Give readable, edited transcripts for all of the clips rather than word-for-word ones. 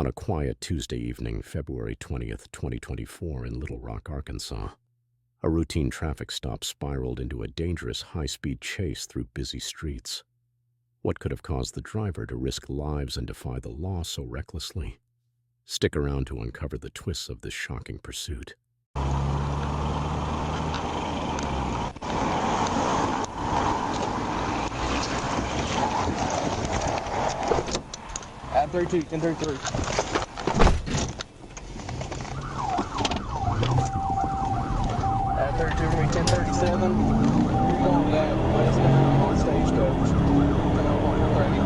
On a quiet Tuesday evening, February 20th, 2024, in Little Rock, Arkansas, a routine traffic stop spiraled into a dangerous high-speed chase through busy streets. What could have caused the driver to risk lives and defy the law so recklessly? Stick around to uncover the twists of this shocking pursuit. Add 32, 1033. Add 32, we're going to be 1037. You're going to that westbound on Stagecoach. And I'm going to 30.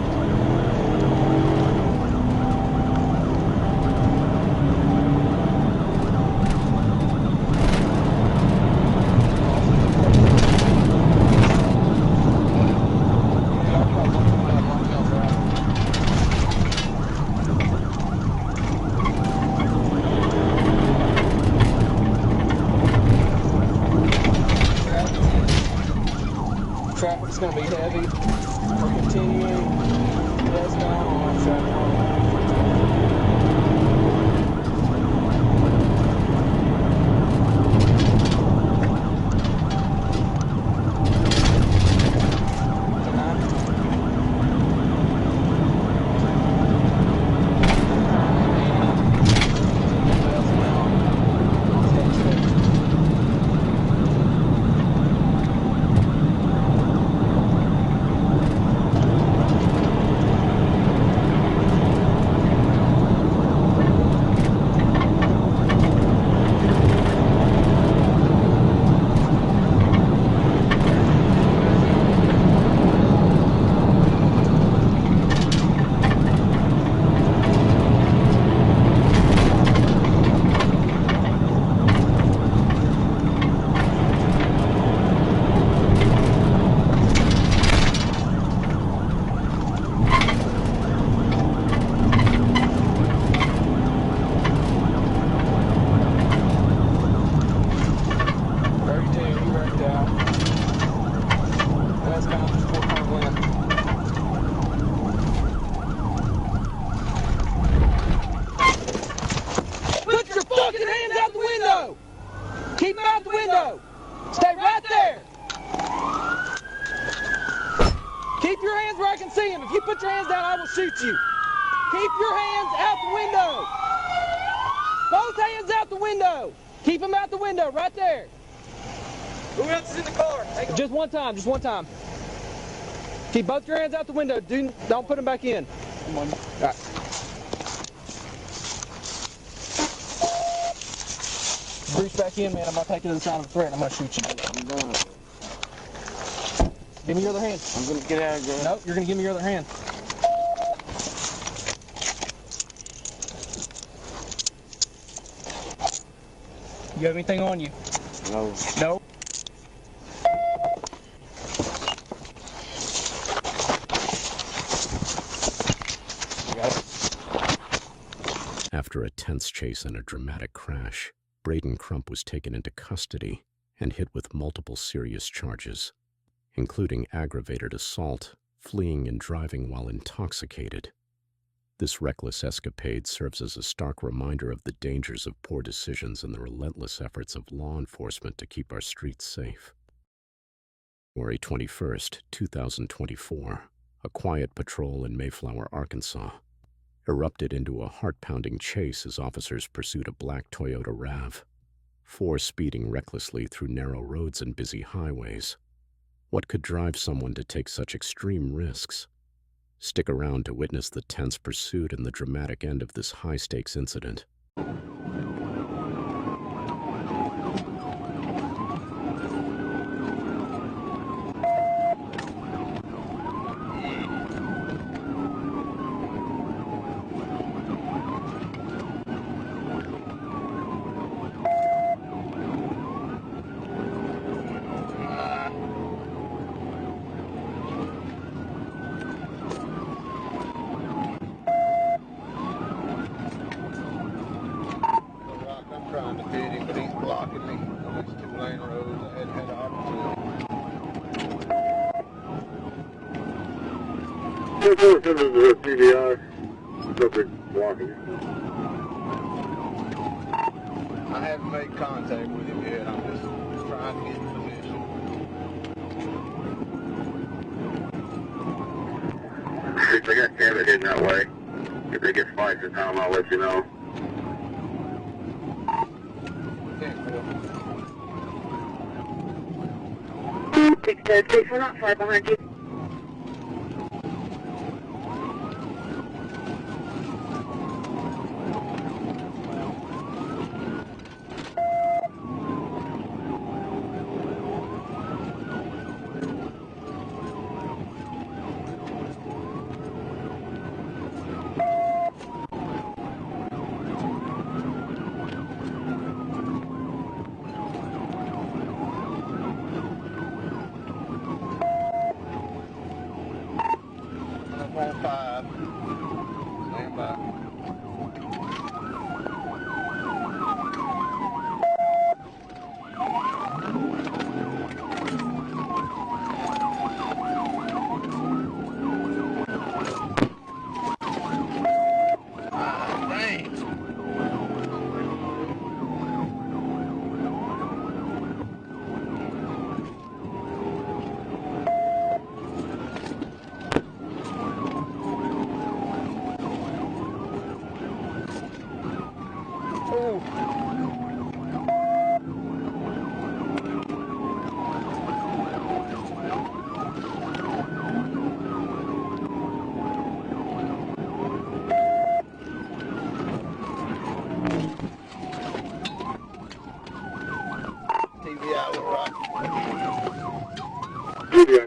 Traffic's going to be heavy. We're continuing westbound on traffic. Put your fucking hands out the window! Keep them out the window! Stay right there! Keep your hands where I can see them. If you put your hands down, I will shoot you. Keep your hands out the window! Both hands out the window! Keep them out the window, right there! Who else is in the car? Just one time, just one time. Keep both your hands out the window. Don't put them back in. Come on. All right. Reach back in, man. I'm going to take you to the sign of a threat and I'm going to shoot you. I'm done. Give me your other hand. I'm going to get out of here. Nope, you're going to give me your other hand. You have anything on you? No. Nope. After a tense chase and a dramatic crash, Braden Crump was taken into custody and hit with multiple serious charges, including aggravated assault, fleeing and driving while intoxicated. This reckless escapade serves as a stark reminder of the dangers of poor decisions and the relentless efforts of law enforcement to keep our streets safe. February 21st, 2024, a quiet patrol in Mayflower, Arkansas, erupted into a heart-pounding chase as officers pursued a black Toyota RAV, four speeding recklessly through narrow roads and busy highways. What could drive someone to take such extreme risks? Stick around to witness the tense pursuit and the dramatic end of this high-stakes incident. Trying to hit him, but he's blocking me on these two-lane roads. I hadn't had an opportunity. 4 to the PDI. What's up, Rick? blocking you. I haven't made contact with him yet. I'm just trying to get in position. If I got Cabot heading that way, if they get spiked this time, I'll let you know. 606, we're not far behind you. On 5. Stand by. TV out, right? Yeah.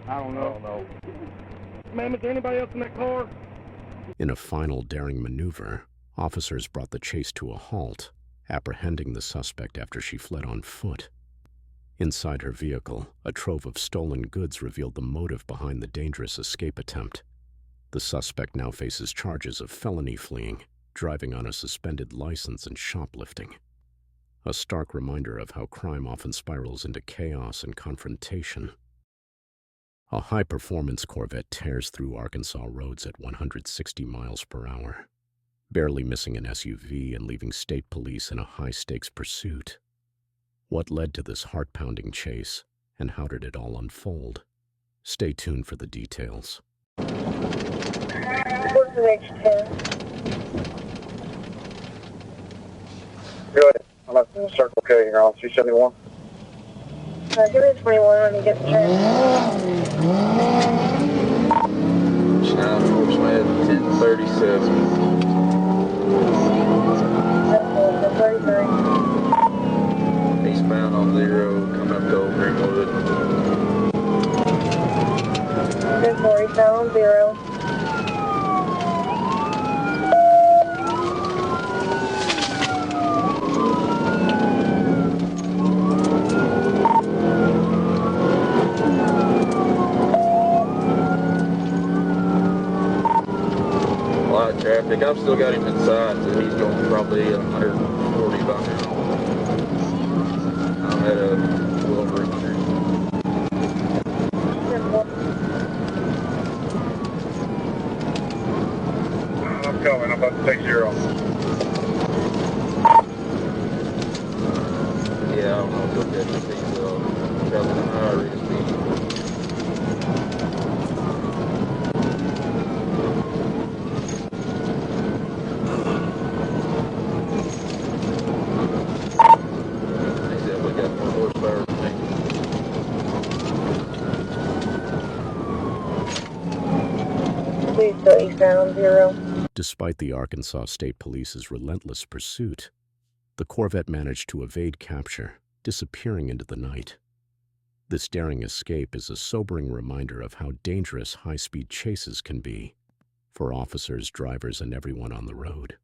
I don't know. Ma'am, is there anybody else in that car? In a final daring maneuver, officers brought the chase to a halt, apprehending the suspect after she fled on foot. Inside her vehicle, a trove of stolen goods revealed the motive behind the dangerous escape attempt. The suspect now faces charges of felony fleeing, driving on a suspended license, and shoplifting. A stark reminder of how crime often spirals into chaos and confrontation. A high-performance Corvette tears through Arkansas roads at 160 miles per hour, barely missing an SUV and leaving state police in a high-stakes pursuit. What led to this heart-pounding chase, and how did it all unfold? Stay tuned for the details. What's the H10? Go ahead. I'm at Circle K here on 271. Give me a 21 when you get the chance. Schneider Smith, 1037. That's 33. Eastbound on 0, coming up to Old Greenwood. 1040, found on 0. Traffic. I've still got him inside, so he's going probably 140 by now. I'm at a Wilbur Street. I'm coming. I'm about to take 0. Yeah, I don't know if he'll catch these traveling at higher rate of speed. Eastbound on 0. Despite the Arkansas State Police's relentless pursuit, the Corvette managed to evade capture, disappearing into the night. This daring escape is a sobering reminder of how dangerous high-speed chases can be for officers, drivers, and everyone on the road.